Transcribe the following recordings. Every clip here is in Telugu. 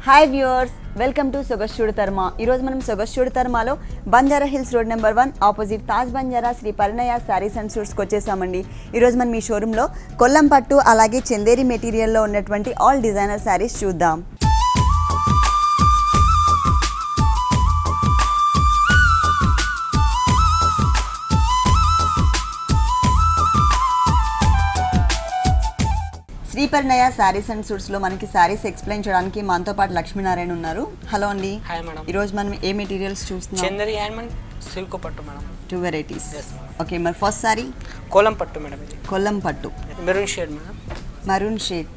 Hi viewers, welcome to Sogaschudu Tarma. ఈరోజు మనం సొగస్చూడు తర్మాలో Banjara hills road number 1 opposite Taj Banjara Sri Parinaya sarees and సూట్స్కి వచ్చేసామండి. ఈరోజు మనం ఈ షోరూంలో కొల్లం పట్టు అలాగే చందేరి మెటీరియల్లో ఉన్నటువంటి ఆల్ డిజైనర్ శారీస్ చూద్దాం. శ్రీ పరిణయ శారీస్ అండ్ సూట్స్ లో మనకి శారీస్ ఎక్స్ప్లెయిన్ చేయడానికి మనతో పాటు లక్ష్మీనారాయణ ఉన్నారు. హలో అండి. Hi madam. ఈ రోజు మనం ఏ మెటీరియల్స్ చూస్తున్నాం? చందేరి అండ్ సిల్క్ పట్టు మేడం. 2 వెరైటీస్. ఓకే, మరి ఫస్ట్ సారీ కొల్లం పట్టు మేడం. ఇది కొల్లం పట్టు maroon shade madam. Maroon shade.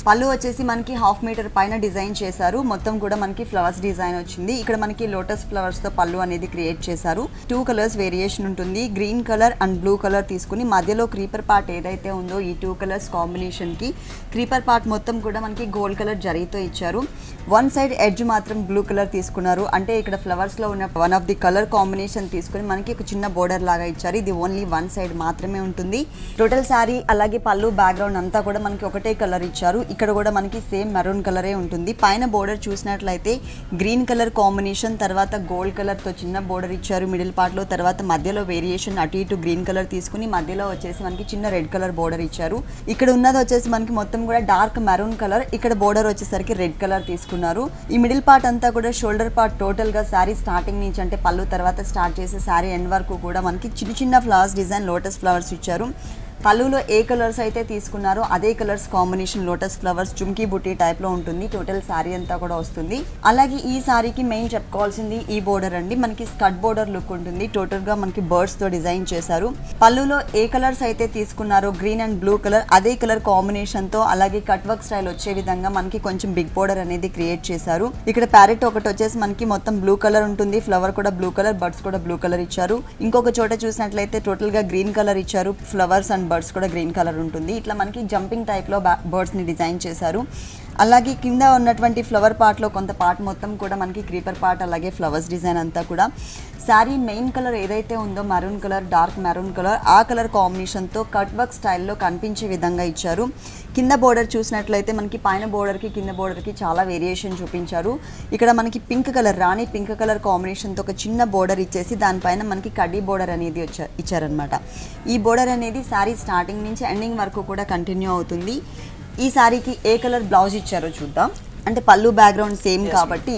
పళ్ళు వచ్చేసి మనకి 1/2 మీటర్ పైన డిజైన్ చేశారు. మొత్తం కూడా మనకి ఫ్లవర్స్ డిజైన్ వచ్చింది. ఇక్కడ మనకి లోటస్ ఫ్లవర్స్ తో పళ్ళు అనేది క్రియేట్ చేశారు. 2 కలర్స్ వేరియేషన్ ఉంటుంది. Green colour and blue colour తీసుకుని మధ్యలో క్రీపర్ పార్ట్ ఏదైతే ఉందో ఈ 2 కలర్స్ కాంబినేషన్ కి క్రీపర్ పార్ట్ మొత్తం కూడా మనకి గోల్డ్ కలర్ జరీతో ఇచ్చారు. వన్ సైడ్ ఎడ్జ్ మాత్రం బ్లూ కలర్ తీసుకున్నారు. అంటే ఇక్కడ ఫ్లవర్స్ లో ఉన్న one of the colour combination తీసుకుని మనకి ఒక చిన్న బోర్డర్ లాగా ఇచ్చారు. ఇది ఓన్లీ వన్ సైడ్ మాత్రమే ఉంటుంది. టోటల్ శారీ అలాగే పళ్ళు బ్యాక్గ్రౌండ్ అంతా కూడా మనకి ఒకటే కలర్ ఇచ్చారు. ఇక్కడ కూడా మనకి సేమ్ మెరూన్ కలరే ఉంటుంది. పైన బోర్డర్ చూసినట్లయితే గ్రీన్ కలర్ కాంబినేషన్, తర్వాత గోల్డ్ కలర్ తో చిన్న బోర్డర్ ఇచ్చారు మిడిల్ పార్ట్ లో. తర్వాత మధ్యలో వేరియేషన్ అటు ఇటు గ్రీన్ కలర్ తీసుకుని మధ్యలో వచ్చేసి మనకి చిన్న రెడ్ కలర్ బోర్డర్ ఇచ్చారు. ఇక్కడ ఉన్నది వచ్చేసి మనకి మొత్తం కూడా డార్క్ మెరూన్ కలర్. ఇక్కడ బోర్డర్ వచ్చేసరికి రెడ్ కలర్ తీసుకున్నారు. ఈ మిడిల్ పార్ట్ అంతా కూడా షోల్డర్ పార్ట్ టోటల్ గా శారీ స్టార్టింగ్ నుంచి అంటే పళ్ళు తర్వాత స్టార్ట్ చేసే శారీ ఎండ్ వరకు కూడా మనకి చిన్న చిన్న ఫ్లవర్స్ డిజైన్ లోటస్ ఫ్లవర్స్ ఇచ్చారు. పళ్ళులో ఏ కలర్స్ అయితే తీసుకున్నారో అదే కలర్స్ కాంబినేషన్ లోటస్ ఫ్లవర్స్ చుమ్కీ బుట్టి టైప్ లో ఉంటుంది. టోటల్ శారీ అంతా కూడా వస్తుంది. అలాగే ఈ శారీకి మెయిన్ చెప్పుకోవాల్సింది ఈ బోర్డర్ అండి. మనకి స్కర్ట్ బోర్డర్ లుక్ ఉంటుంది. టోటల్ గా మనకి బర్డ్స్ తో డిజైన్ చేశారు. పళ్ళులో ఏ కలర్స్ అయితే తీసుకున్నారో గ్రీన్ అండ్ బ్లూ కలర్ అదే కలర్ కాంబినేషన్ తో అలాగే కట్ వర్క్ స్టైల్ వచ్చే విధంగా మనకి కొంచెం బిగ్ బోర్డర్ అనేది క్రియేట్ చేశారు. ఇక్కడ ప్యారెట్ ఒకటి వచ్చేసి మనకి మొత్తం బ్లూ కలర్ ఉంటుంది. ఫ్లవర్ కూడా బ్లూ కలర్, బర్డ్స్ కూడా బ్లూ కలర్ ఇచ్చారు. ఇంకొక చోట చూసినట్లయితే టోటల్ గా గ్రీన్ కలర్ ఇచ్చారు. ఫ్లవర్స్ అండ్ బర్డ్స్ కూడా గ్రీన్ కలర్ ఉంటుంది. ఇట్లా మనకి జంపింగ్ టైప్ లో బర్డ్స్ ని డిజైన్ చేశారు. అలాగే కింద ఉన్నటువంటి ఫ్లవర్ పార్ట్ లో కొంత పార్ట్ మొత్తం కూడా మనకి క్రీపర్ పార్ట్ అలాగే ఫ్లవర్స్ డిజైన్ అంతా కూడా శారీ మెయిన్ కలర్ ఏదైతే ఉందో maroon colour, dark maroon colour, ఆ కలర్ కాంబినేషన్ తో కట్ వర్క్ స్టైల్లో కనిపించే విధంగా ఇచ్చారు. కింద బోర్డర్ చూసినట్లయితే మనకి పైన బోర్డర్ కి కింద బోర్డర్ కి చాలా వేరియేషన్ చూపించారు. ఇక్కడ మనకి పింక్ కలర్, రాణి పింక్ కలర్ కాంబినేషన్ తో ఒక చిన్న బోర్డర్ ఇచ్చేసి దానిపైన మనకి కడ్డీ బోర్డర్ అనేది ఇచ్చారనమాట. ఈ బోర్డర్ అనేది శారీ స్టార్టింగ్ నుంచి ఎండింగ్ వరకు కూడా కంటిన్యూ అవుతుంది. ఈ శారీకి ఏ కలర్ బ్లౌజ్ ఇచ్చారో చూద్దాం. అంటే పళ్ళు బ్యాక్గ్రౌండ్ సేమ్ కాబట్టి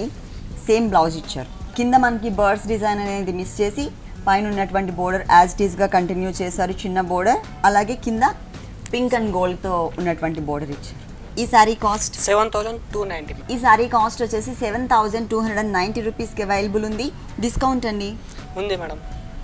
సేమ్ బ్లౌజ్ ఇచ్చారు. కింద మనకి బర్డ్స్ డిజైన్ అనేది మిస్ చేసి పైన ఉన్నటువంటి బోర్డర్ యాజ్ ఇట్ ఈస్ గా కంటిన్యూ చేశారు. చిన్న బోర్డర్ అలాగే కింద పింక్ అండ్ గోల్డ్ తో ఉన్నటువంటి బోర్డర్ ఇచ్చారు. ఈ శారీ కాస్ట్ 7290. ఈ శారీ కాస్ట్ వచ్చేసి 7290 రూపీస్ కి అవైలబుల్ ఉంది. డిస్కౌంట్ అండి ఉంది మేడం,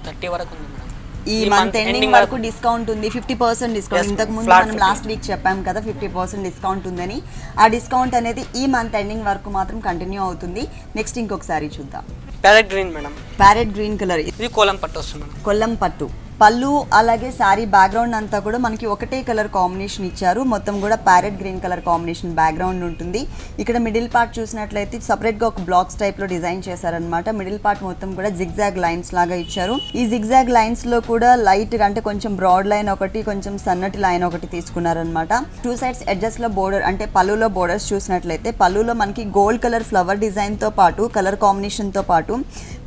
30 వరకు ఉంది మేడం. ఈ మంత్ ఎండింగ్ వరకు డిస్కౌంట్ ఉంది. 50% డిస్కౌంట్. ఇంతకు ముందు మనం లాస్ట్ వీక్ చెప్పాం కదా 50% డిస్కౌంట్ ఉందని. ఆ డిస్కౌంట్ అనేది ఈ మంత్ ఎండింగ్ వరకు మాత్రం కంటిన్యూ అవుతుంది. నెక్స్ట్ ఇంకొకసారి చూద్దాం. Parrot green madam. Parrot green colour. ఇది కొల్లం పట్టు వస్తుంది మేడం. కొల్లం పట్టు. పళ్ళు అలాగే శారీ బ్యాక్గ్రౌండ్ అంతా కూడా మనకి ఒకటే కలర్ కాంబినేషన్ ఇచ్చారు. మొత్తం కూడా parrot green colour combination background ఉంటుంది. ఇక్కడ మిడిల్ పార్ట్ చూసినట్లయితే సపరేట్ గా ఒక బ్లాక్స్ టైప్ లో డిజైన్ చేశారనమాట. మిడిల్ పార్ట్ మొత్తం కూడా జిగ్జాగ్ లైన్స్ లాగా ఇచ్చారు. ఈ జిగ్జాగ్ లైన్స్ లో కూడా లైట్ అంటే కొంచెం బ్రాడ్ లైన్ ఒకటి, కొంచెం సన్నటి లైన్ ఒకటి తీసుకున్నారనమాట. 2 సైడ్స్ ఎడ్జెస్ లో బోర్డర్ అంటే పళ్ళులో బోర్డర్స్ చూసినట్లయితే పళ్ళులో మనకి గోల్డ్ కలర్ ఫ్లవర్ డిజైన్ తో పాటు కలర్ కాంబినేషన్ తో పాటు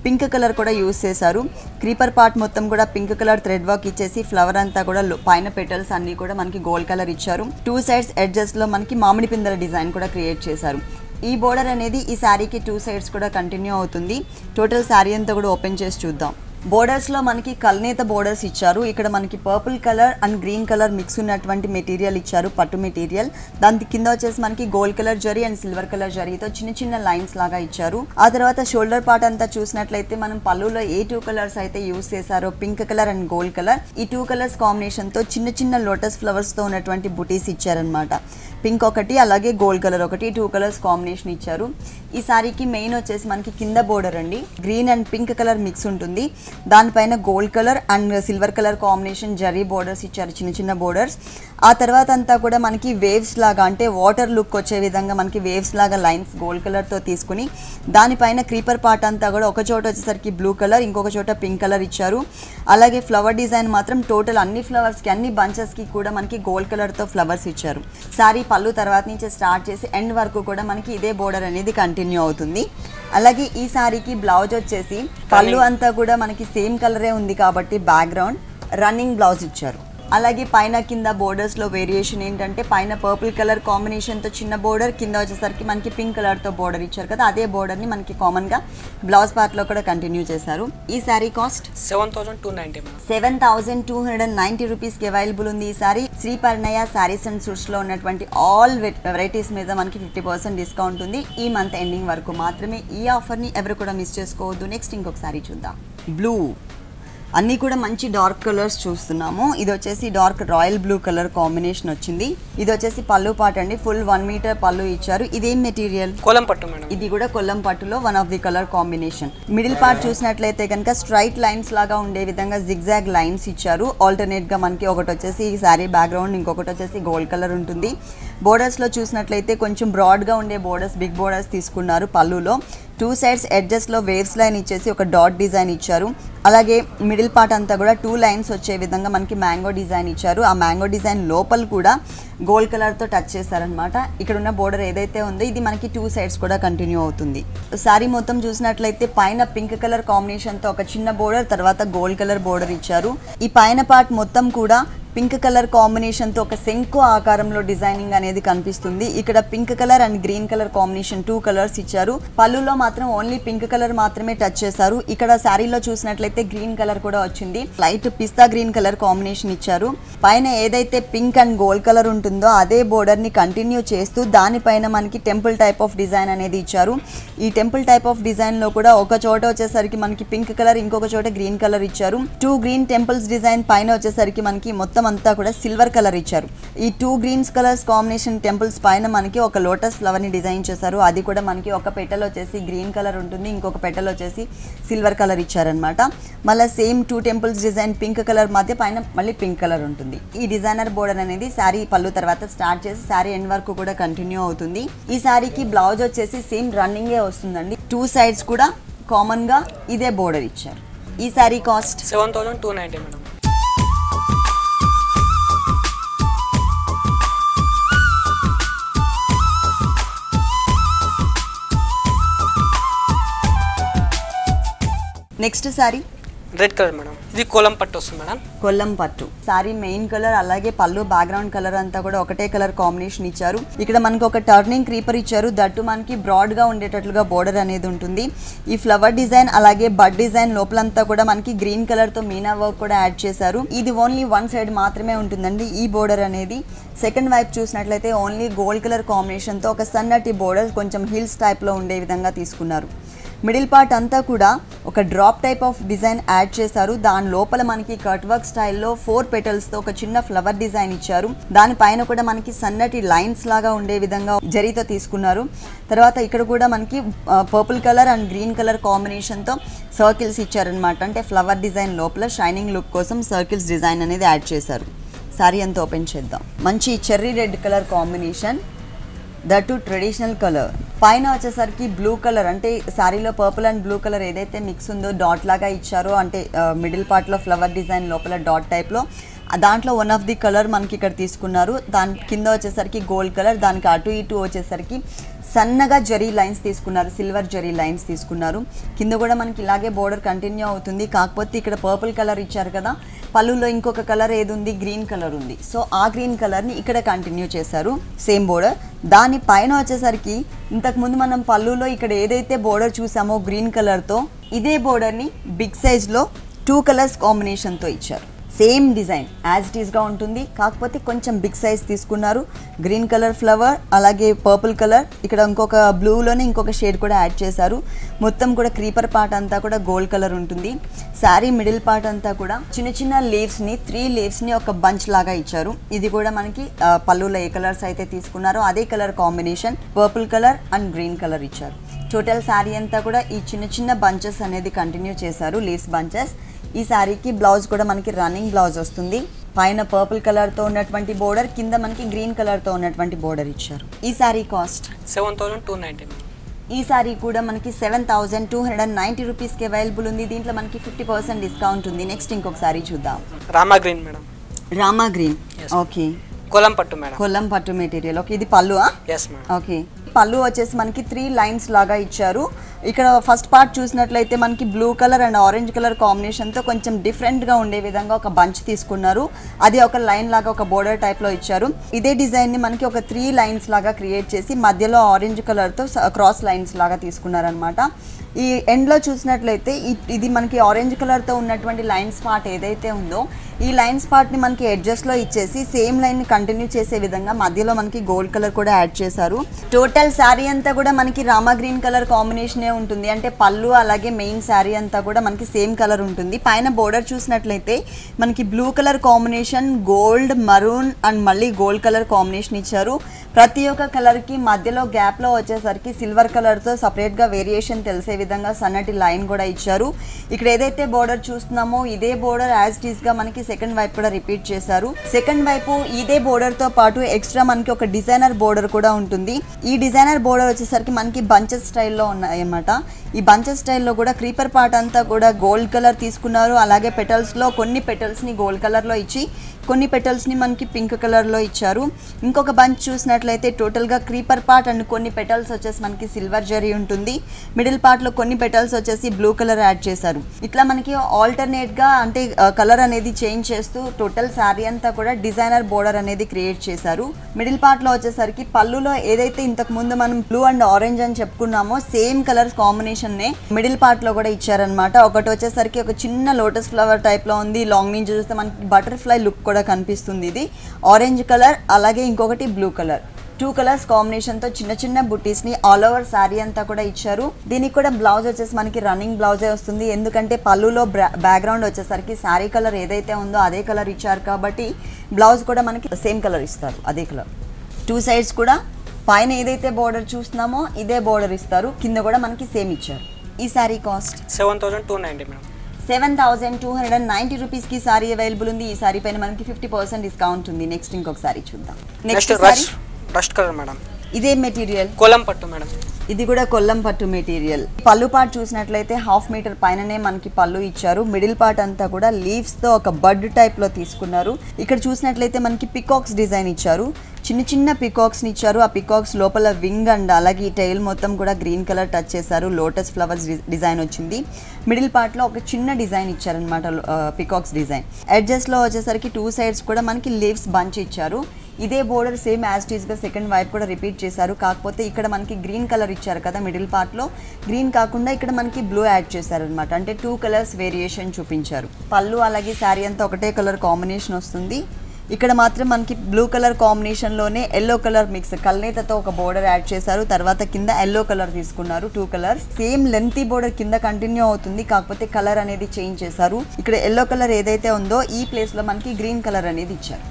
పింక్ కలర్ కూడా యూజ్ చేశారు. క్రీపర్ పార్ట్ మొత్తం కూడా పింక్ కలర్ థ్రెడ్ వర్క్ ఇచ్చేసి ఫ్లవర్ అంతా కూడా పైన పెటల్స్ అన్ని కూడా మనకి గోల్డ్ కలర్ ఇచ్చారు. 2 సైడ్స్ ఎడ్జెస్ లో మనకి మామిడి పిందెల డిజైన్ కూడా క్రియేట్ చేశారు. ఈ బోర్డర్ అనేది ఈ శారీకి 2 సైడ్స్ కూడా కంటిన్యూ అవుతుంది. టోటల్ శారీ అంతా కూడా ఓపెన్ చేసి చూద్దాం. బోర్డర్స్ లో మనకి కల్నేత బోర్డర్స్ ఇచ్చారు. ఇక్కడ మనకి purple colour and green colour mix ఉన్నటువంటి మెటీరియల్ ఇచ్చారు, పట్టు మెటీరియల్. దాని కింద వచ్చేసి మనకి gold colour zari and silver colour జరీతో చిన్న చిన్న లైన్స్ లాగా ఇచ్చారు. ఆ తర్వాత షోల్డర్ పార్ట్ అంతా చూసినట్లయితే మనం పళ్ళులో ఏ 2 కలర్స్ అయితే యూజ్ చేశారో pink colour and gold colour, ఈ 2 కలర్స్ కాంబినేషన్ తో చిన్న చిన్న లోటస్ ఫ్లవర్స్ తో ఉన్నటువంటి బుటీస్ ఇచ్చారనమాట. పింక్ ఒకటి అలాగే గోల్డ్ కలర్ ఒకటి, 2 కలర్స్ కాంబినేషన్ ఇచ్చారు. ఈ శారీకి మెయిన్ వచ్చేసి మనకి కింద బోర్డర్ అండి green and pink colour mix ఉంటుంది. దానిపైన gold colour and silver colour combination zari borders ఇచ్చారు, చిన్న చిన్న బోర్డర్స్. ఆ తర్వాత అంతా కూడా మనకి వేవ్స్ లాగా అంటే వాటర్ లుక్ వచ్చే విధంగా మనకి వేవ్స్ లాగా లైన్స్ గోల్డ్ కలర్తో తీసుకుని దానిపైన క్రీపర్ పార్ట్ అంతా కూడా ఒక చోట వచ్చేసరికి బ్లూ కలర్, ఇంకొక చోట పింక్ కలర్ ఇచ్చారు. అలాగే ఫ్లవర్ డిజైన్ మాత్రం టోటల్ అన్ని ఫ్లవర్స్కి అన్ని బంచెస్కి కూడా మనకి గోల్డ్ కలర్తో ఫ్లవర్స్ ఇచ్చారు. సారీ పళ్ళు తర్వాత నుంచి స్టార్ట్ చేసి ఎండ్ వరకు కూడా మనకి ఇదే బోర్డర్ అనేది కంటిన్యూ అవుతుంది. అలాగే ఈ సారీకి బ్లౌజ్ వచ్చేసి పళ్ళు అంతా కూడా మనకి సేమ్ కలరే ఉంది కాబట్టి బ్యాక్గ్రౌండ్ రన్నింగ్ బ్లౌజ్ ఇచ్చారు. అలాగే పైన కింద బోర్డర్స్లో వేరియేషన్ ఏంటంటే పైన పర్పుల్ కలర్ కాంబినేషన్తో చిన్న బోర్డర్, కింద వచ్చేసరికి మనకి పింక్ కలర్తో బోర్డర్ ఇచ్చారు కదా, అదే బోర్డర్ని మనకి కామన్గా బ్లౌజ్ పార్ట్లో కూడా కంటిన్యూ చేశారు. ఈ శారీ కాస్ట్ 7,290 రూపీస్కి అవైలబుల్ ఉంది. ఈ సారీ శ్రీ పరిణయ శారీస్ అండ్ సూట్స్లో ఉన్నటువంటి ఆల్ వెరైటీస్ మీద మనకి 50% డిస్కౌంట్ ఉంది. ఈ మంత్ ఎండింగ్ వరకు మాత్రమే. ఈ ఆఫర్ని ఎవరు కూడా మిస్ చేసుకోవద్దు. నెక్స్ట్ ఇంకొక సారీ చూద్దాం. బ్లూ అన్నీ కూడా మంచి డార్క్ కలర్స్ చూస్తున్నాము. ఇది వచ్చేసి dark royal blue colour combination వచ్చింది. ఇది వచ్చేసి పళ్ళు పాట అండి, ఫుల్ 1 మీటర్ పళ్ళు ఇచ్చారు. ఇదేం మెటీరియల్? కొల్లం పట్టు మేడం. ఇది కూడా కొల్లం పట్టులో one of the colour combination. Middle part చూసినట్లయితే కనుక స్ట్రైట్ లైన్స్ లాగా ఉండే విధంగా జిగ్జాగ్ లైన్స్ ఇచ్చారు. ఆల్టర్నేట్ గా మనకి ఒకటి వచ్చేసి ఈ శారీ బ్యాక్గ్రౌండ్, ఇంకొకటి వచ్చేసి గోల్డ్ కలర్ ఉంటుంది. బోర్డర్స్ లో చూసినట్లయితే కొంచెం బ్రాడ్ గా ఉండే బోర్డర్స్, బిగ్ బోర్డర్స్ తీసుకున్నారు. పళ్ళులో 2 సైడ్స్ ఎడ్జెస్లో వేవ్స్ లైన్ ఇచ్చేసి ఒక డాట్ డిజైన్ ఇచ్చారు. అలాగే మిడిల్ పార్ట్ అంతా కూడా 2 లైన్స్ వచ్చే విధంగా మనకి మ్యాంగో డిజైన్ ఇచ్చారు. ఆ మ్యాంగో డిజైన్ లోపల కూడా గోల్డ్ కలర్తో టచ్ చేశారనమాట. ఇక్కడ ఉన్న బోర్డర్ ఏదైతే ఉందో ఇది మనకి 2 సైడ్స్ కూడా కంటిన్యూ అవుతుంది. శారీ మొత్తం చూసినట్లయితే పైన పింక్ కలర్ కాంబినేషన్తో ఒక చిన్న బోర్డర్, తర్వాత గోల్డ్ కలర్ బోర్డర్ ఇచ్చారు. ఈ పైన పార్ట్ మొత్తం కూడా పింక్ కలర్ కాంబినేషన్తో ఒక శంకు ఆకారంలో డిజైనింగ్ అనేది కనిపిస్తుంది. ఇక్కడ pink colour and green colour combination 2 colours ఇచ్చారు. పళ్ళులో మాత్రం ఓన్లీ పింక్ కలర్ మాత్రమే టచ్ చేశారు. ఇక్కడ శారీలో చూసినట్లయితే గ్రీన్ కలర్ కూడా వచ్చింది. లైట్ పిస్తా గ్రీన్ కలర్ కాంబినేషన్ ఇచ్చారు. పైన ఏదైతే పింక్ అండ్ గోల్డ్ కలర్ ఉంటుందో అదే బోర్డర్ ని కంటిన్యూ చేస్తూ దానిపైన మనకి టెంపుల్ టైప్ ఆఫ్ డిజైన్ అనేది ఇచ్చారు. ఈ టెంపుల్ టైప్ ఆఫ్ డిజైన్ లో కూడా ఒక చోట వచ్చేసరికి మనకి పింక్ కలర్, ఇంకొక చోట గ్రీన్ కలర్ ఇచ్చారు. 2 గ్రీన్ టెంపుల్స్ డిజైన్ పైన వచ్చేసరికి మనకి మొత్తం అంతా కూడా సిల్వర్ కలర్ ఇచ్చారు. ఈ 2 గ్రీన్స్ కలర్స్ కాంబినేషన్ టెంపుల్స్ పైన మనకి ఒక లోటస్ ఫ్లవర్ ని డిజైన్ చేశారు. అది కూడా మనకి ఒక పెటల్ వచ్చేసి గ్రీన్ కలర్ ఉంటుంది, ఇంకొక పెటల్ వచ్చేసి సిల్వర్ కలర్ ఇచ్చారనమాట. మళ్ళీ same 2 temples design pink colour మధ్య పైన మళ్ళీ పింక్ కలర్ ఉంటుంది. ఈ డిజైనర్ బోర్డర్ అనేది శారీ పళ్ళు తర్వాత స్టార్ట్ చేసి శారీ ఎండ్ వరకు కూడా కంటిన్యూ అవుతుంది. ఈ శారీకి బ్లౌజ్ వచ్చేసి సేమ్ రన్నింగే వస్తుందండి. 2 సైడ్స్ కూడా కామన్ గా ఇదే బోర్డర్ ఇచ్చారు. ఈ sari cost 7,290 madam. Next sorry red colour madam. ఇది కొల్లం పట్టు వస్తుంది మేడం. కొల్లం పట్టు సారీ మెయిన్ కలర్, అలాగే పళ్ళు బ్యాక్గ్రౌండ్ కలర్ అంతా కూడా ఒకటే కలర్ కాంబినేషన్ ఇచ్చారు. ఇక్కడ మనకి ఒక టర్నింగ్ క్రీపర్ ఇచ్చారు. దట్టు మనకి బ్రాడ్ గా ఉండేటట్లుగా బోర్డర్ అనేది ఉంటుంది. ఈ ఫ్లవర్ డిజైన్ అలాగే బడ్ డిజైన్ లోపలంతా కూడా మనకి గ్రీన్ కలర్ తో మీనా వర్క్ కూడా యాడ్ చేశారు. ఇది ఓన్లీ 1 సైడ్ మాత్రమే ఉంటుందండి ఈ బోర్డర్ అనేది. సెకండ్ వైపు చూసినట్లయితే ఓన్లీ గోల్డ్ కలర్ కాంబినేషన్ తో ఒక సన్నటి బోర్డర్ కొంచెం హిల్స్ టైప్ లో ఉండే విధంగా తీసుకున్నారు. మిడిల్ పార్ట్ అంతా కూడా ఒక drop type of design add చేశారు. దాని లోపల మనకి కట్ వర్క్ స్టైల్లో 4 పెటల్స్తో ఒక చిన్న ఫ్లవర్ డిజైన్ ఇచ్చారు. దానిపైన కూడా మనకి సన్నటి లైన్స్ లాగా ఉండే విధంగా జరీతో తీసుకున్నారు. తర్వాత ఇక్కడ కూడా మనకి purple colour and green colour కాంబినేషన్తో సర్కిల్స్ ఇచ్చారనమాట. అంటే ఫ్లవర్ డిజైన్ లోపల షైనింగ్ లుక్ కోసం సర్కిల్స్ డిజైన్ అనేది యాడ్ చేశారు. సారీ అంతా ఓపెన్ చేద్దాం. మంచి cherry red colour combination, that to traditional colour. పైన వచ్చేసరికి బ్లూ కలర్, అంటే శారీలో పర్పుల్ అండ్ బ్లూ కలర్ ఏదైతే మిక్స్ ఉందో డాట్ లాగా ఇచ్చారో, అంటే మిడిల్ పార్ట్లో ఫ్లవర్ డిజైన్ లోపల డాట్ టైప్లో దాంట్లో వన్ ఆఫ్ ది కలర్ మనకి ఇక్కడ తీసుకున్నారు. దాని కింద వచ్చేసరికి గోల్డ్ కలర్, దానికి అటు ఇటు వచ్చేసరికి సన్నగా జరీ లైన్స్ తీసుకున్నారు, సిల్వర్ జరీ లైన్స్ తీసుకున్నారు. కింద కూడా మనకి ఇలాగే బోర్డర్ కంటిన్యూ అవుతుంది. కాకపోతే ఇక్కడ పర్పుల్ కలర్ ఇచ్చారు కదా, పళ్ళులో ఇంకొక కలర్ ఏది ఉంది, గ్రీన్ కలర్ ఉంది. సో ఆ గ్రీన్ కలర్ని ఇక్కడ కంటిన్యూ చేశారు సేమ్ బోర్డర్. దాని పైన వచ్చేసరికి ఇంతకుముందు మనం పళ్ళులో ఇక్కడ ఏదైతే బోర్డర్ చూసామో గ్రీన్ కలర్తో, ఇదే బోర్డర్ని బిగ్ సైజ్లో 2 కలర్స్ కాంబినేషన్తో ఇచ్చారు. సేమ్ డిజైన్ యాజ్ ఇట్ ఈస్గా ఉంటుంది, కాకపోతే కొంచెం బిగ్ సైజ్ తీసుకున్నారు. గ్రీన్ కలర్ ఫ్లవర్, అలాగే పర్పుల్ కలర్, ఇక్కడ ఇంకొక బ్లూలోనే ఇంకొక షేడ్ కూడా యాడ్ చేశారు. మొత్తం కూడా క్రీపర్ పార్ట్ అంతా కూడా గోల్డ్ కలర్ ఉంటుంది. శారీ మిడిల్ పార్ట్ అంతా కూడా చిన్న చిన్న లీవ్స్ని 3 లీవ్స్ని ఒక బంచ్ లాగా ఇచ్చారు. ఇది కూడా మనకి పళ్ళులో ఏ కలర్స్ అయితే తీసుకున్నారో అదే colour combination, purple colour and green colour ఇచ్చారు. టోటల్ శారీ అంతా కూడా ఈ చిన్న చిన్న బంచెస్ అనేది కంటిన్యూ చేశారు, లీవ్స్ బంచెస్. ఈ శారీకి బ్లౌజ్ కూడా మనకి రన్నింగ్ బ్లౌజ్ వస్తుంది. పైన పర్పుల్ కలర్ తో ఉన్నటువంటి బోర్డర్, కింద మనకి గ్రీన్ కలర్ తో ఉన్నటువంటి బోర్డర్ ఇచ్చారు. ఈ సారీ కాస్ట్ 7290 మేడం. ఈ సారీ కూడా మనకి 7290 రూపీస్కి అవైలబుల్ ఉంది. దీంట్లో మనకి 50% డిస్కౌంట్ ఉంది. నెక్స్ట్ ఇంకొక సారీ చూద్దాం. Rama green madam. Rama green, okay. Kollam పట్టు మేడం. కొల్లం పట్టు మెటీరియల్, ఓకే. ఇది పళ్ళు? Yes madam. ఓకే. పళ్ళు వచ్చేసి మనకి 3 లైన్స్ లాగా ఇచ్చారు. ఇక్కడ ఫస్ట్ పార్ట్ చూసినట్లయితే మనకి blue colour and orange colour కాంబినేషన్తో కొంచెం డిఫరెంట్గా ఉండే విధంగా ఒక బంచ్ తీసుకున్నారు. అది ఒక లైన్ లాగా ఒక బోర్డర్ టైప్లో ఇచ్చారు. ఇదే డిజైన్ని మనకి ఒక 3 లైన్స్ లాగా క్రియేట్ చేసి మధ్యలో ఆరెంజ్ కలర్తో క్రాస్ లైన్స్ లాగా తీసుకున్నారనమాట. ఈ ఎండ్లో చూసినట్లయితే ఇది మనకి ఆరెంజ్ కలర్తో ఉన్నటువంటి లైన్స్ పార్ట్ ఏదైతే ఉందో ఈ లైన్స్ పార్ట్ని మనకి ఎడ్జస్ట్లో ఇచ్చేసి సేమ్ లైన్ని కంటిన్యూ చేసే విధంగా మధ్యలో మనకి గోల్డ్ కలర్ కూడా యాడ్ చేశారు. టోటల్ శారీ అంతా కూడా మనకి రామా గ్రీన్ కలర్ కాంబినేషనే ఉంటుంది. అంటే పళ్ళు అలాగే మెయిన్ శారీ అంతా కూడా మనకి సేమ్ కలర్ ఉంటుంది. పైన బోర్డర్ చూసినట్లయితే మనకి blue colour combination, gold, maroon and మళ్ళీ గోల్డ్ కలర్ కాంబినేషన్ ఇచ్చారు. ప్రతి ఒక్క కలర్కి మధ్యలో గ్యాప్లో వచ్చేసరికి సిల్వర్ కలర్తో సపరేట్గా వేరియేషన్ తెలిసే విధంగా సన్నటి లైన్ కూడా ఇచ్చారు. ఇక్కడ ఏదైతే బోర్డర్ చూస్తున్నామో ఇదే బోర్డర్ యాజ్ ఇట్ ఈస్గా మనకి సెకండ్ వైపు కూడా రిపీట్ చేశారు. సెకండ్ వైపు ఇదే బోర్డర్తో పాటు ఎక్స్ట్రా మనకి ఒక డిజైనర్ బోర్డర్ కూడా ఉంటుంది. ఈ డిజైనర్ బోర్డర్ వచ్చేసరికి మనకి బంచెస్ స్టైల్లో ఉన్నాయన్నమాట. ఈ బంచెస్ స్టైల్లో కూడా క్రీపర్ పార్ట్ అంతా కూడా గోల్డ్ కలర్ తీసుకున్నారు. అలాగే పెటల్స్లో కొన్ని పెటల్స్ని గోల్డ్ కలర్లో ఇచ్చి కొన్ని పెటల్స్ని మనకి పింక్ కలర్లో ఇచ్చారు. ఇంకొక బంచ్ చూసినట్లయితే టోటల్గా క్రీపర్ పార్ట్ అండ్ కొన్ని పెటల్స్ వచ్చేసి మనకి సిల్వర్ జరీ ఉంటుంది. మిడిల్ పార్ట్లో కొన్ని పెటల్స్ వచ్చేసి బ్లూ కలర్ యాడ్ చేశారు. ఇట్లా మనకి ఆల్టర్నేట్గా అంటే కలర్ అనేది చేంజ్ చేస్తూ టోటల్ శారీ అంతా కూడా డిజైనర్ బోర్డర్ అనేది క్రియేట్ చేశారు. మిడిల్ పార్ట్లో వచ్చేసరికి పళ్ళులో ఏదైతే ఇంతకు ముందు మనం బ్లూ అండ్ ఆరెంజ్ అని చెప్పుకున్నామో సేమ్ కలర్స్ కాంబినేషన్నే మిడిల్ పార్ట్లో కూడా ఇచ్చారనమాట. ఒకటి వచ్చేసరికి ఒక చిన్న లోటస్ ఫ్లవర్ టైప్లో ఉంది. లాంగ్ నుంచి చూస్తే మనకి బటర్ఫ్లై లుక్ కూడా కనిపిస్తుంది. ఇది ఆరెంజ్ కలర్ అలాగే ఇంకొకటి బ్లూ కలర్, 2 కలర్స్ కాంబినేషన్తో చిన్న చిన్న బుటీస్ని ఆల్ ఓవర్ శారీ అంతా కూడా ఇచ్చారు. దీనికి కూడా బ్లౌజ్ వచ్చేసి మనకి రన్నింగ్ బ్లౌజే వస్తుంది. ఎందుకంటే పళ్ళులో బ్యాక్గ్రౌండ్ వచ్చేసరికి శారీ కలర్ ఏదైతే ఉందో అదే కలర్ ఇచ్చారు కాబట్టి బ్లౌజ్ కూడా మనకి సేమ్ కలర్ ఇస్తారు, అదే కలర్. 2 సైడ్స్ కూడా పైన ఏదైతే బోర్డర్ చూస్తున్నామో ఇదే బోర్డర్ ఇస్తారు, కింద కూడా మనకి సేమ్ ఇచ్చారు. ఈ శారీ కాస్ట్ 7290 మేడం. 7290 రూపీస్కి సారీ అవైలబుల్ ఉంది. ఈ సారీ పైన మనకి 50% డిస్కౌంట్ ఉంది. నెక్స్ట్ ఇంకొక సారీ చూద్దాం. Next rust colour madam. ఇదే మెటీరియల్ కొలం పట్టు మేడం. ఇది కూడా కొల్లం పట్టు మెటీరియల్. పళ్ళు పార్ట్ చూసినట్లయితే 1/2 మీటర్ పైననే మనకి పళ్ళు ఇచ్చారు. మిడిల్ పార్ట్ అంతా కూడా లీవ్స్ తో ఒక బడ్ టైప్ లో తీసుకున్నారు. ఇక్కడ చూసినట్లయితే మనకి పికాక్స్ డిజైన్ ఇచ్చారు. చిన్న చిన్న పికాక్స్ ని ఇచ్చారు. ఆ పికాక్స్ లోపల వింగ్ అండ్ అలాగే ఈ టైల్ మొత్తం కూడా గ్రీన్ కలర్ టచ్ చేశారు. లోటస్ ఫ్లవర్స్ డిజైన్ వచ్చింది. మిడిల్ పార్ట్ లో ఒక చిన్న డిజైన్ ఇచ్చారనమాట, పికాక్స్ డిజైన్. ఎడ్జెస్ లో వచ్చేసరికి 2 సైడ్స్ కూడా మనకి లీవ్స్ బంచ్ ఇచ్చారు. ఇదే border same as it is గా సెకండ్ వైపు కూడా రిపీట్ చేశారు. కాకపోతే ఇక్కడ మనకి గ్రీన్ కలర్ ఇచ్చారు కదా మిడిల్ పార్ట్ లో, గ్రీన్ కాకుండా ఇక్కడ మనకి బ్లూ యాడ్ చేశారు అనమాట. అంటే 2 కలర్స్ వేరియేషన్ చూపించారు. పళ్ళు అలాగే శారీ అంతా ఒకటే కలర్ కాంబినేషన్ వస్తుంది. ఇక్కడ మాత్రం మనకి బ్లూ కలర్ కాంబినేషన్లోనే ఎల్లో కలర్ మిక్స్ కల్నేతతో ఒక బోర్డర్ యాడ్ చేశారు. తర్వాత కింద ఎల్లో కలర్ తీసుకున్నారు. 2 కలర్స్ సేమ్ లెంతీ బోర్డర్ కింద కంటిన్యూ అవుతుంది. కాకపోతే కలర్ అనేది చేంజ్ చేశారు. ఇక్కడ ఎల్లో కలర్ ఏదైతే ఉందో ఈ ప్లేస్లో మనకి గ్రీన్ కలర్ అనేది ఇచ్చారు.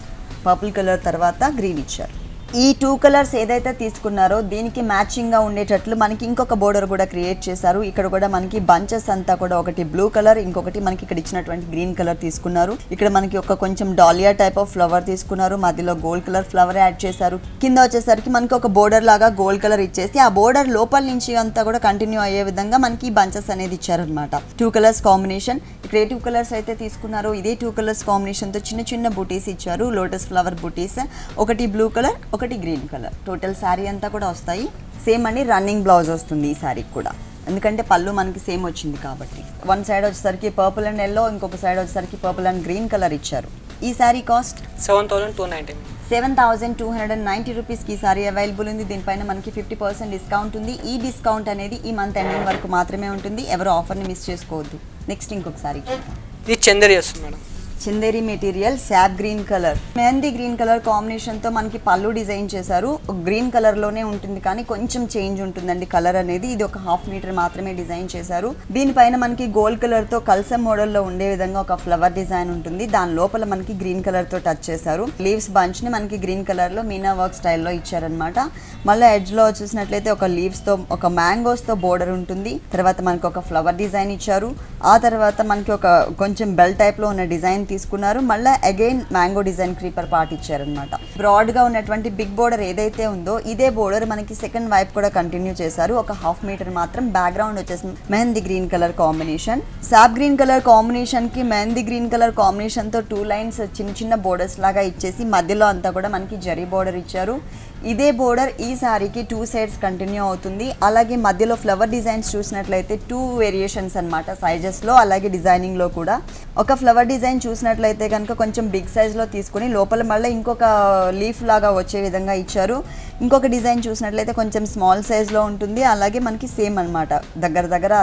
పర్పుల్ కలర్ తర్వాత గ్రీన్ ఇచ్చారు. ఈ 2 కలర్స్ ఏదైతే తీసుకున్నారో దీనికి మ్యాచింగ్గా ఉండేటట్లు మనకి ఇంకొక బోర్డర్ కూడా క్రియేట్ చేశారు. ఇక్కడ కూడా మనకి బంచెస్ అంతా కూడా ఒకటి బ్లూ కలర్, ఇంకొకటి మనకి ఇక్కడ ఇచ్చినటువంటి గ్రీన్ కలర్ తీసుకున్నారు. ఇక్కడ మనకి ఒక కొంచెం డాలియా టైప్ ఆఫ్ ఫ్లవర్ తీసుకున్నారు. మధ్యలో గోల్డ్ కలర్ ఫ్లవర్ యాడ్ చేశారు. కింద వచ్చేసరికి మనకి ఒక బోర్డర్ లాగా గోల్డ్ కలర్ ఇచ్చేసి ఆ బోర్డర్ లోపల నుంచి అంతా కూడా కంటిన్యూ అయ్యే విధంగా మనకి బంచెస్ అనేది ఇచ్చారనమాట. 2 కలర్స్ కాంబినేషన్. ఇక్కడ ఏ 2 కలర్స్ అయితే తీసుకున్నారో ఇదే 2 కలర్స్ కాంబినేషన్తో చిన్న చిన్న బుటీస్ ఇచ్చారు. లోటస్ ఫ్లవర్ బుటీస్, ఒకటి బ్లూ కలర్ ఒకటి గ్రీన్ కలర్. టోటల్ శారీ అంతా కూడా వస్తాయి. సేమ్ అండి రన్నింగ్ బ్లౌజ్ వస్తుంది ఈ శారీకి కూడా, ఎందుకంటే పళ్ళు మనకి సేమ్ వచ్చింది కాబట్టి. 1 సైడ్ వచ్చేసరికి పర్పుల్ అండ్ ఎల్లో, ఇంకొక సైడ్ వచ్చేసరికి పర్పుల్ అండ్ గ్రీన్ కలర్ ఇచ్చారు. ఈ శారీ కాస్ట్ 7290. 7290 రూపీస్కి ఈ సారీ అవైలబుల్ ఉంది. దీనిపైన మనకి 50% డిస్కౌంట్ ఉంది. ఈ డిస్కౌంట్ అనేది ఈ మంత్ ఎండింగ్ వరకు మాత్రమే ఉంటుంది. ఎవరు ఆఫర్ని మిస్ చేసుకోవద్దు. నెక్స్ట్ ఇంకొక సారీ చూద్దాం. ఇది చందేరి వస్తుంది madam. Chanderi material, SAAP green colour, mehndi green colour కాంబినేషన్తో మనకి పళ్ళు డిజైన్ చేశారు. గ్రీన్ కలర్లోనే ఉంటుంది కానీ కొంచెం చేంజ్ ఉంటుందండి కలర్ అనేది. ఇది ఒక 1/2 మీటర్ మాత్రమే డిజైన్ చేశారు. దీనిపైన మనకి గోల్డ్ కలర్తో కల్సం మోడల్లో ఉండే విధంగా ఒక ఫ్లవర్ డిజైన్ ఉంటుంది. దాని లోపల మనకి గ్రీన్ కలర్తో టచ్ చేశారు. లీవ్స్ బంచ్ని మనకి గ్రీన్ కలర్లో మీనా వర్క్ స్టైల్లో ఇచ్చారనమాట. మళ్ళీ ఎడ్జ్లో చూసినట్లయితే ఒక లీవ్స్తో ఒక మ్యాంగోస్తో బోర్డర్ ఉంటుంది. తర్వాత మనకి ఒక ఫ్లవర్ డిజైన్ ఇచ్చారు. ఆ తర్వాత మనకి ఒక కొంచెం బెల్ టైప్లో ఉన్న డిజైన్ తీసుకున్నారు. మళ్ళీ again mango design creeper part ఇచ్చారనమాట. బ్రాడ్గా ఉన్నటువంటి బిగ్ బోర్డర్ ఏదైతే ఉందో ఇదే బోర్డర్ మనకి సెకండ్ వైపు కూడా కంటిన్యూ చేశారు. ఒక 1/2 మీటర్ మాత్రం. బ్యాక్గ్రౌండ్ వచ్చేసి మెహందీ గ్రీన్ కలర్ కాంబినేషన్. సాప్ గ్రీన్ కలర్ కాంబినేషన్కి మెహందీ గ్రీన్ కలర్ కాంబినేషన్తో 2 లైన్స్ చిన్న చిన్న బోర్డర్స్ లాగా ఇచ్చేసి మధ్యలో అంతా కూడా మనకి జరీ బోర్డర్ ఇచ్చారు. ఇదే బోర్డర్ ఈ సారీకి 2 సైడ్స్ కంటిన్యూ అవుతుంది. అలాగే మధ్యలో ఫ్లవర్ డిజైన్స్ చూసినట్లయితే 2 వేరియేషన్స్ అనమాట సైజెస్లో, అలాగే డిజైనింగ్లో కూడా. ఒక ఫ్లవర్ డిజైన్ చూసినట్లయితే కనుక కొంచెం బిగ్ సైజ్లో తీసుకుని లోపల మళ్ళీ ఇంకొక లీఫ్ లాగా వచ్చే విధంగా ఇచ్చారు. ఇంకొక డిజైన్ చూసినట్లయితే కొంచెం స్మాల్ సైజ్లో ఉంటుంది. అలాగే మనకి సేమ్ అనమాట, దగ్గర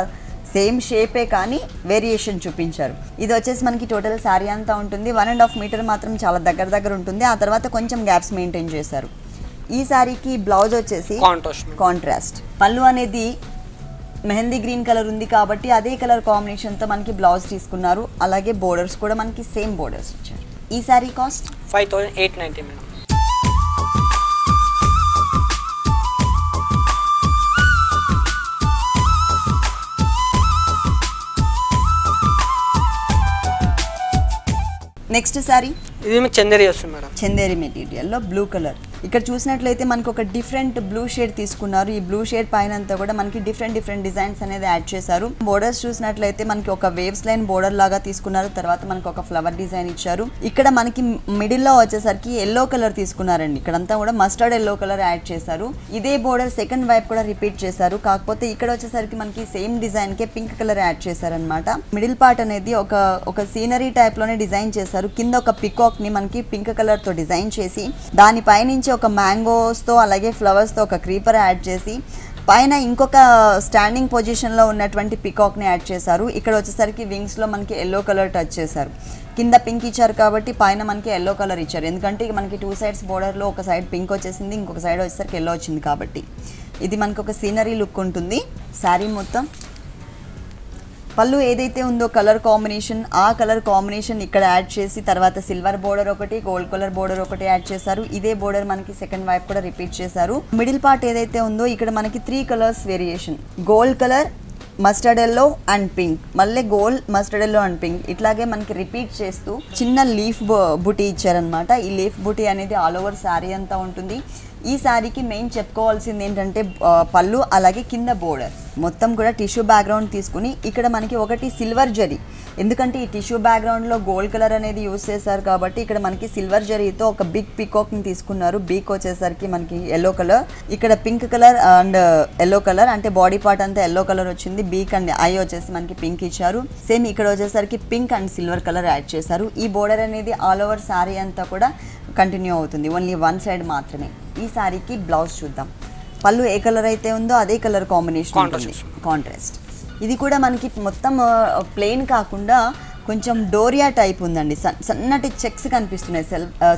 సేమ్ షేపే కానీ వేరియేషన్ చూపించారు. ఇది వచ్చేసి మనకి టోటల్ శారీ అంతా ఉంటుంది. 1.5 మీటర్ మాత్రం చాలా దగ్గర ఉంటుంది. ఆ తర్వాత కొంచెం గ్యాప్స్ మెయింటైన్ చేశారు. ఈ సారీకి బ్లౌజ్ వచ్చేసి కాంట్రాస్ట్. పళ్ళు అనేది మెహందీ గ్రీన్ కలర్ ఉంది కాబట్టి అదే కలర్ కాంబినేషన్తో మనకి బ్లౌజ్ తీసుకున్నారు. అలాగే బోర్డర్స్ కూడా మనకి సేమ్ బోర్డర్స్ ఇచ్చారు. ఈ sari cost 5890 madam. Next sari ఇది మీకు చందేరి వస్తుంది మేడం. చందేరి మెటీరియల్లో బ్లూ కలర్. ఇక్కడ చూసినట్లయితే మనకు ఒక డిఫరెంట్ బ్లూ షేడ్ తీసుకున్నారు. ఈ బ్లూ షేడ్ పైన అంతా కూడా మనకి డిఫరెంట్ డిజైన్స్ అనేది యాడ్ చేశారు. బోర్డర్స్ చూసినట్లయితే మనకి ఒక వేవ్స్ లైన్ బోర్డర్ లాగా తీసుకున్నారు. తర్వాత మనకి ఒక ఫ్లవర్ డిజైన్ ఇచ్చారు. ఇక్కడ మనకి మిడిల్లో వచ్చేసరికి ఎల్లో కలర్ తీసుకున్నారండి. ఇక్కడంతా కూడా మస్టర్డ్ ఎల్లో కలర్ యాడ్ చేశారు. ఇదే బోర్డర్ సెకండ్ వైపు కూడా రిపీట్ చేశారు. కాకపోతే ఇక్కడ వచ్చేసరికి మనకి సేమ్ డిజైన్ కే పింక్ కలర్ యాడ్ చేశారనమాట. మిడిల్ పార్ట్ అనేది ఒక సీనరీ టైప్ లోనే డిజైన్ చేశారు. కింద ఒక పికాక్ ని మనకి పింక్ కలర్ తో డిజైన్ చేసి దానిపై నుంచి ఒక మ్యాంగోస్తో అలాగే ఫ్లవర్స్తో ఒక క్రీపర్ యాడ్ చేసి పైన ఇంకొక స్టాండింగ్ పొజిషన్లో ఉన్నటువంటి పికాక్ని యాడ్ చేశారు. ఇక్కడ వచ్చేసరికి వింగ్స్లో మనకి ఎల్లో కలర్ టచ్ చేశారు. కింద పింక్ ఇచ్చారు కాబట్టి పైన మనకి ఎల్లో కలర్ ఇచ్చారు. ఎందుకంటే మనకి 2 సైడ్స్ బోర్డర్లో ఒక సైడ్ పింక్ వచ్చేసింది, ఇంకొక సైడ్ వచ్చేసరికి ఎల్లో వచ్చింది కాబట్టి ఇది మనకు ఒక సీనరీ లుక్ ఉంటుంది. శారీ మొత్తం పళ్ళు ఏదైతే ఉందో కలర్ కాంబినేషన్, ఆ కలర్ కాంబినేషన్ ఇక్కడ యాడ్ చేసి తర్వాత సిల్వర్ బోర్డర్ ఒకటి, గోల్డ్ కలర్ బోర్డర్ ఒకటి యాడ్ చేశారు. ఇదే బోర్డర్ మనకి సెకండ్ వైపు కూడా రిపీట్ చేశారు. మిడిల్ పార్ట్ ఏదైతే ఉందో ఇక్కడ మనకి 3 colours variation, gold colour, mustard yellow and pink, మళ్ళీ gold, mustard yellow and pink ఇట్లాగే మనకి రిపీట్ చేస్తూ చిన్న లీఫ్ బుటీ ఇచ్చారనమాట. ఈ లీఫ్ బుటీ అనేది ఆల్ ఓవర్ శారీ అంతా ఉంటుంది. ఈ శారీకి మెయిన్ చెప్పుకోవాల్సింది ఏంటంటే పళ్ళు అలాగే కింద బోర్డర్ మొత్తం కూడా టిష్యూ బ్యాక్గ్రౌండ్ తీసుకుని ఇక్కడ మనకి ఒకటి సిల్వర్ జరీ, ఎందుకంటే ఈ టిష్యూ బ్యాక్గ్రౌండ్లో గోల్డ్ కలర్ అనేది యూజ్ చేశారు కాబట్టి ఇక్కడ మనకి సిల్వర్ జరీతో ఒక బిగ్ పీకాక్ని తీసుకున్నారు. బీక్ వచ్చేసరికి మనకి ఎల్లో కలర్, ఇక్కడ pink colour and yellow colour, అంటే బాడీ పార్ట్ అంతా ఎల్లో కలర్ వచ్చింది. బీక్ అండ్ ఐ వచ్చేసి మనకి పింక్ ఇచ్చారు. సేమ్ ఇక్కడ వచ్చేసరికి pink and silver colour add చేశారు. ఈ బోర్డర్ అనేది ఆల్ ఓవర్ శారీ అంతా కూడా కంటిన్యూ అవుతుంది, ఓన్లీ 1 సైడ్ మాత్రమే. ఈ శారీకి బ్లౌజ్ చూద్దాం. పళ్ళు ఏ కలర్ అయితే ఉందో అదే కలర్ కాంబినేషన్ ఉంటుంది, కాంట్రాస్ట్. ఇది కూడా మనకి మొత్తం ప్లెయిన్ కాకుండా కొంచెం డోరియా టైప్ ఉందండి. సన్నటి చెక్స్ కనిపిస్తున్నాయి,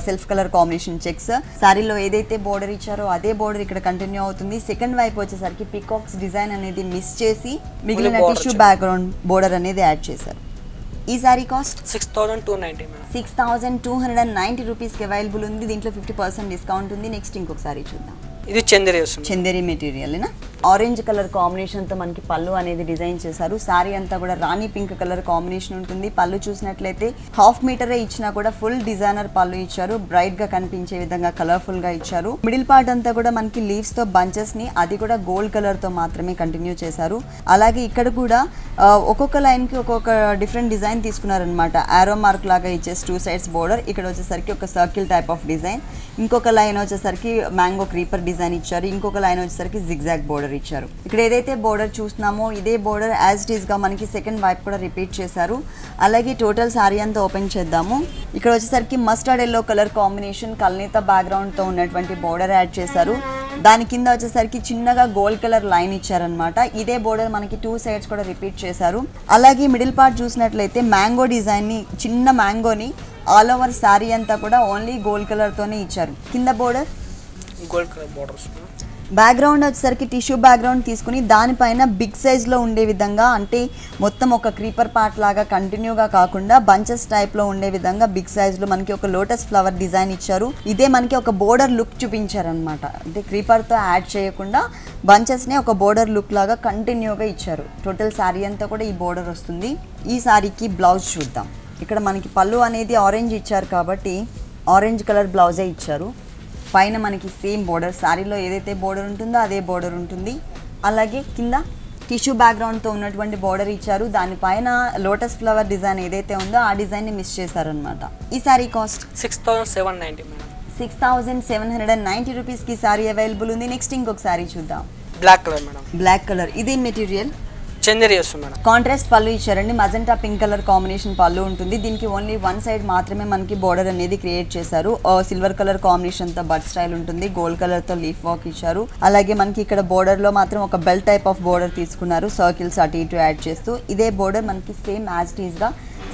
సెల్ఫ్ కలర్ కాంబినేషన్ చెక్స్. శారీలో ఏదైతే బోర్డర్ ఇచ్చారో అదే బోర్డర్ ఇక్కడ కంటిన్యూ అవుతుంది. సెకండ్ వైపు వచ్చేసరికి పికాక్స్ డిజైన్ అనేది మిస్ చేసి మిగిలిన టిష్యూ బ్యాక్గ్రౌండ్ బోర్డర్ అనేది యాడ్ చేశారు. ఈ సారీ కాస్ట్ 6290 మేడం. 6290 రూపీస్కి అవైలబుల్ ఉంది. దీంట్లో 50% డిస్కౌంట్ ఉంది. నెక్స్ట్ ఇంకొక సారీ చూద్దాం. ఇది చందేరి వస్తుంది. చందేరి మెటీరియల్ ఆరెంజ్ కలర్ కాంబినేషన్తో మనకి పళ్ళు అనేది డిజైన్ చేశారు. శారీ అంతా కూడా రాణి పింక్ కలర్ కాంబినేషన్ ఉంటుంది. పళ్ళు చూసినట్లయితే 1/2 మీటరే ఇచ్చినా కూడా ఫుల్ డిజైనర్ పళ్ళు ఇచ్చారు. బ్రైట్ గా కనిపించే విధంగా కలర్ఫుల్ గా ఇచ్చారు. మిడిల్ పార్ట్ అంతా కూడా మనకి లీవ్స్ తో బంచెస్ ని అది కూడా గోల్డ్ కలర్ తో మాత్రమే కంటిన్యూ చేశారు. అలాగే ఇక్కడ కూడా ఒక్కొక్క లైన్ కి ఒక్కొక్క డిఫరెంట్ డిజైన్ తీసుకున్నారనమాట. ఆరో మార్క్ లాగా ఇచ్చేసి 2 సైడ్స్ బోర్డర్, ఇక్కడ వచ్చేసరికి ఒక సర్కిల్ టైప్ ఆఫ్ డిజైన్, ఇంకొక లైన్ వచ్చేసరికి మ్యాంగో క్రీపర్ డిజైన్ ఇచ్చారు, ఇంకొక లైన్ వచ్చేసరికి జిగ్జాగ్ బోర్డర్ ఇచ్చారు. ఇక్కడ ఏదైతే బోర్డర్ చూస్తున్నామో ఇదే బోర్డర్ యాజ్ ఇట్ ఈస్ గా మనకి సెకండ్ వైపు కూడా రిపీట్ చేశారు. అలాగే టోటల్ శారీ అంతా ఓపెన్ చేద్దాము. ఇక్కడ వచ్చేసరికి మస్టర్డ్ ఎల్లో కలర్ కాంబినేషన్ కల్నేత బ్యాక్గ్రౌండ్ తో ఉన్నటువంటి బోర్డర్ యాడ్ చేశారు. దాని కింద వచ్చేసరికి చిన్నగా గోల్డ్ కలర్ లైన్ ఇచ్చారనమాట. ఇదే బోర్డర్ మనకి 2 సైడ్స్ కూడా రిపీట్ చేశారు. అలాగే మిడిల్ పార్ట్ చూసినట్లయితే మ్యాంగో డిజైన్ ని, చిన్న మ్యాంగోని ఆల్ ఓవర్ శారీ అంతా కూడా ఓన్లీ గోల్డ్ కలర్ తోనే ఇచ్చారు. కింద border gold colour borders. Background వచ్చేసరికి టిష్యూ బ్యాక్గ్రౌండ్ తీసుకుని దానిపైన బిగ్ సైజ్లో ఉండే విధంగా, అంటే మొత్తం ఒక క్రీపర్ పార్ట్ లాగా కంటిన్యూగా కాకుండా బంచెస్ టైప్లో ఉండే విధంగా బిగ్ సైజ్లో మనకి ఒక లోటస్ ఫ్లవర్ డిజైన్ ఇచ్చారు. ఇదే మనకి ఒక బోర్డర్ లుక్ చూపించారనమాట. అంటే క్రీపర్తో యాడ్ చేయకుండా బంచెస్ని ఒక బోర్డర్ లుక్ లాగా కంటిన్యూగా ఇచ్చారు. టోటల్ శారీ అంతా కూడా ఈ బోర్డర్ వస్తుంది. ఈ శారీకి బ్లౌజ్ చూద్దాం. ఇక్కడ మనకి పళ్ళు అనేది ఆరెంజ్ ఇచ్చారు కాబట్టి ఆరెంజ్ కలర్ బ్లౌజే ఇచ్చారు. పైన మనకి సేమ్ బోర్డర్, శారీలో ఏదైతే బోర్డర్ ఉంటుందో అదే బోర్డర్ ఉంటుంది. అలాగే కింద టిష్యూ బ్యాక్గ్రౌండ్తో ఉన్నటువంటి బోర్డర్ ఇచ్చారు. దానిపైన లోటస్ ఫ్లవర్ డిజైన్ ఏదైతే ఉందో ఆ డిజైన్ని మిస్ చేశారనమాట. ఈ శారీ కాస్ట్ 6790 మేడం. 6790 రూపీస్కి శారీ అవైలబుల్ ఉంది. నెక్స్ట్ ఇంకొక శారీ చూద్దాం. Black colour madam. Black colour, ఇది మెటీరియల్ చందేరి వస్తుంది మేడం. కాంట్రాస్ట్ పళ్ళు ఇచ్చారండి. మజెంటా పింక్ కలర్ కాంబినేషన్ పళ్ళు ఉంటుంది. దీనికి ఓన్లీ వన్ సైడ్ మాత్రమే మనకి బోర్డర్ అనేది క్రియేట్ చేశారు. సిల్వర్ కలర్ కాంబినేషన్తో బడ్ స్టైల్ ఉంటుంది. గోల్డ్ కలర్తో లీఫ్ వర్క్ ఇచ్చారు. అలాగే మనకి ఇక్కడ బోర్డర్లో మాత్రం ఒక బెల్ టైప్ ఆఫ్ బోర్డర్ తీసుకున్నారు, సర్కిల్స్ అటు ఇటు యాడ్ చేస్తూ. ఇదే బోర్డర్ మనకి సేమ్ యాజ్ టీజ్గా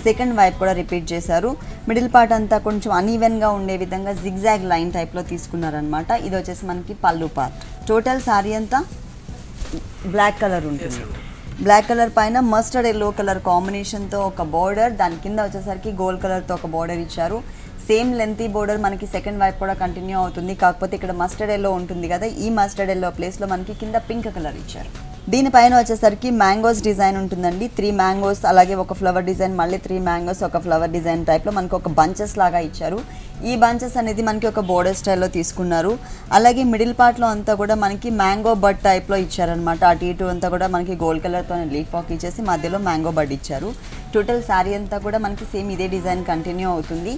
సెకండ్ వైపు కూడా రిపీట్ చేశారు. మిడిల్ పార్ట్ అంతా కొంచెం అన్ఈవెన్గా ఉండే విధంగా జిగ్జాగ్ లైన్ టైప్లో తీసుకున్నారనమాట. ఇది వచ్చేసి మనకి పళ్ళు పార్ట్. టోటల్ శారీ అంతా బ్లాక్ కలర్ ఉంటుంది. బ్లాక్ కలర్ పైన మస్టర్డ్ ఎల్లో కలర్ కాంబినేషన్తో ఒక బోర్డర్, దాని కింద వచ్చేసరికి గోల్డ్ కలర్తో ఒక బోర్డర్ ఇచ్చారు. సేమ్ లెంతీ బోర్డర్ మనకి సెకండ్ వైపు కూడా కంటిన్యూ అవుతుంది. కాకపోతే ఇక్కడ మస్టర్డ్ ఎల్లో ఉంటుంది కదా, ఈ మస్టర్డ్ ఎల్లో ప్లేస్లో మనకి కింద పింక్ కలర్ ఇచ్చారు. దీనిపైన వచ్చేసరికి మ్యాంగోస్ డిజైన్ ఉంటుందండి. 3 మ్యాంగోస్, అలాగే ఒక ఫ్లవర్ డిజైన్, మళ్ళీ 3 మ్యాంగోస్, ఒక ఫ్లవర్ డిజైన్ టైప్లో మనకి ఒక బంచెస్ లాగా ఇచ్చారు. ఈ బంచెస్ అనేది మనకి ఒక బోర్డర్ స్టైల్లో తీసుకున్నారు. అలాగే మిడిల్ పార్ట్లో అంతా కూడా మనకి మ్యాంగో బడ్ టైప్లో ఇచ్చారనమాట. అటు ఇటు అంతా కూడా మనకి గోల్డ్ కలర్తో లీఫ్ వాక్ ఇచ్చేసి మధ్యలో మ్యాంగో బడ్ ఇచ్చారు. టోటల్ శారీ అంతా కూడా మనకి సేమ్ ఇదే డిజైన్ కంటిన్యూ అవుతుంది.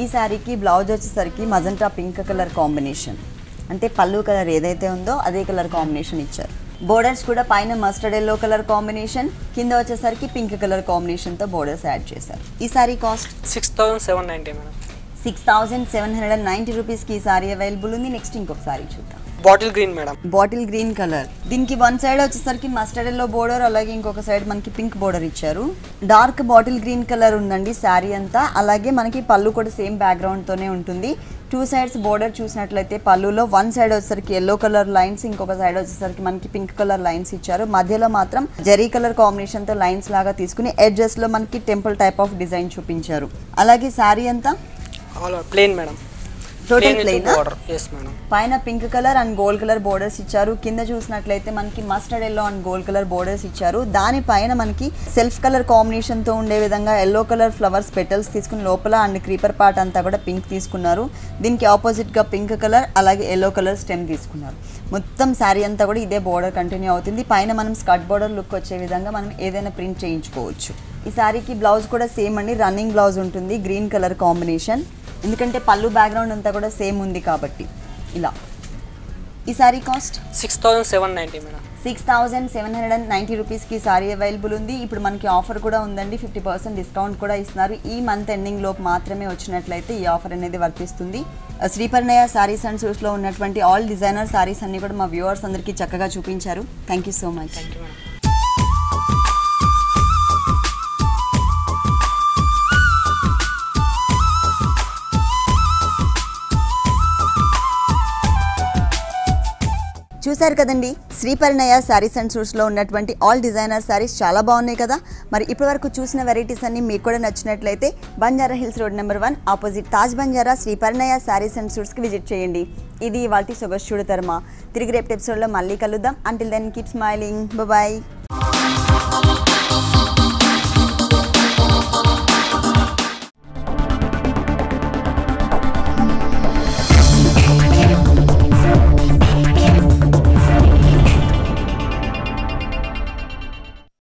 ఈ శారీకి బ్లౌజ్ వచ్చేసరికి మజంటా పింక్ కలర్ కాంబినేషన్, అంటే పళ్ళు కలర్ ఏదైతే ఉందో అదే కలర్ కాంబినేషన్ ఇచ్చారు. బోర్డర్స్ కూడా పైన మస్టర్డ్ ఎల్లో కలర్ కాంబినేషన్, కింద వచ్చేసరికి పింక్ కలర్ కాంబినేషన్తో బోర్డర్స్ యాడ్ చేశారు. ఈ శారీ కాస్ట్ 6790 మేడం. 6790 రూపీస్కి ఈ శారీ అవైలబుల్ ఉంది. నెక్స్ట్ ఇంకొక శారీ చూద్దాం. Bottle green madam. Bottle green colour, దీనికి వన్ సైడ్ వచ్చేసరికి మస్టర్డ్ ఎల్లో బోర్డర్, అలాగే ఇంకొక సైడ్ మనకి పింక్ బోర్డర్ ఇచ్చారు. డార్క్ బాటిల్ గ్రీన్ కలర్ ఉందండి శారీ అంతా. అలాగే మనకి పళ్ళు కూడా సేమ్ బ్యాక్గ్రౌండ్తోనే ఉంటుంది. 2 సైడ్స్ బోర్డర్ చూసినట్లయితే పళ్ళులో వన్ సైడ్ వచ్చేసరికి ఎల్లో కలర్ లైన్స్, ఇంకొక సైడ్ వచ్చేసరికి మనకి పింక్ కలర్ లైన్స్ ఇచ్చారు. మధ్యలో మాత్రం జెరీ కలర్ కాంబినేషన్తో లైన్స్ లాగా తీసుకుని ఎడ్జెస్లో మనకి టెంపుల్ టైప్ ఆఫ్ డిజైన్ చూపించారు. అలాగే శారీ అంతా ప్లెయిన్ మేడం. Total plain. పైన pink colour and gold colour borders ఇచ్చారు. కింద చూసినట్లయితే మనకి mustard yellow and gold colour borders ఇచ్చారు. దానిపైన మనకి సెల్ఫ్ కలర్ కాంబినేషన్తో ఉండే విధంగా ఎల్లో కలర్ ఫ్లవర్స్ పెటల్స్ తీసుకుని లోపల అండ్ క్రీపర్ పార్ట్ అంతా కూడా పింక్ తీసుకున్నారు. దీనికి ఆపోజిట్గా పింక్ కలర్ అలాగే ఎల్లో కలర్ స్టెమ్ తీసుకున్నారు. మొత్తం శారీ అంతా కూడా ఇదే బోర్డర్ కంటిన్యూ అవుతుంది. పైన మనం స్కర్ట్ బోర్డర్ లుక్ వచ్చే విధంగా మనం ఏదైనా ప్రింట్ చేయించుకోవచ్చు. ఈ శారీకి బ్లౌజ్ కూడా సేమ్ అండి, రన్నింగ్ బ్లౌజ్ ఉంటుంది, గ్రీన్ కలర్ కాంబినేషన్. ఎందుకంటే పళ్ళు బ్యాక్గ్రౌండ్ అంతా కూడా సేమ్ ఉంది కాబట్టి ఇలా. ఈ శారీ కాస్ట్ 6790 మేడం. 6790 రూపీస్కి శారీ అవైలబుల్ ఉంది. ఇప్పుడు మనకి ఆఫర్ కూడా ఉందండి, 50% డిస్కౌంట్ కూడా ఇస్తున్నారు. ఈ మంత్ ఎండింగ్ లోపు మాత్రమే వచ్చినట్లయితే ఈ ఆఫర్ అనేది వర్తిస్తుంది. శ్రీపర్ణయ శారీస్ అండ్ సూట్స్లో ఉన్నటువంటి ఆల్ డిజైనర్ శారీస్ అన్ని కూడా మా వ్యూవర్స్ అందరికీ చక్కగా చూపించారు. Thank you so much. Thank you madam. చూశారు కదండి, శ్రీపరిణయ శారీస్ అండ్ సూట్స్లో ఉన్నటువంటి ఆల్ డిజైనర్ శారీస్ చాలా బాగున్నాయి కదా. మరి ఇప్పటివరకు చూసిన వెరైటీస్ అన్ని మీకు కూడా నచ్చినట్లయితే Banjara hills road number 1 opposite Taj Banjara Sriparinaya sarees and సూట్స్కి విజిట్ చేయండి. ఇది ఇవాల్టి సొగసు చూడతరమా. తిరిగి రేపు ఎపిసోడ్లో మళ్ళీ కలుద్దాం. Until then keep smiling. Bye.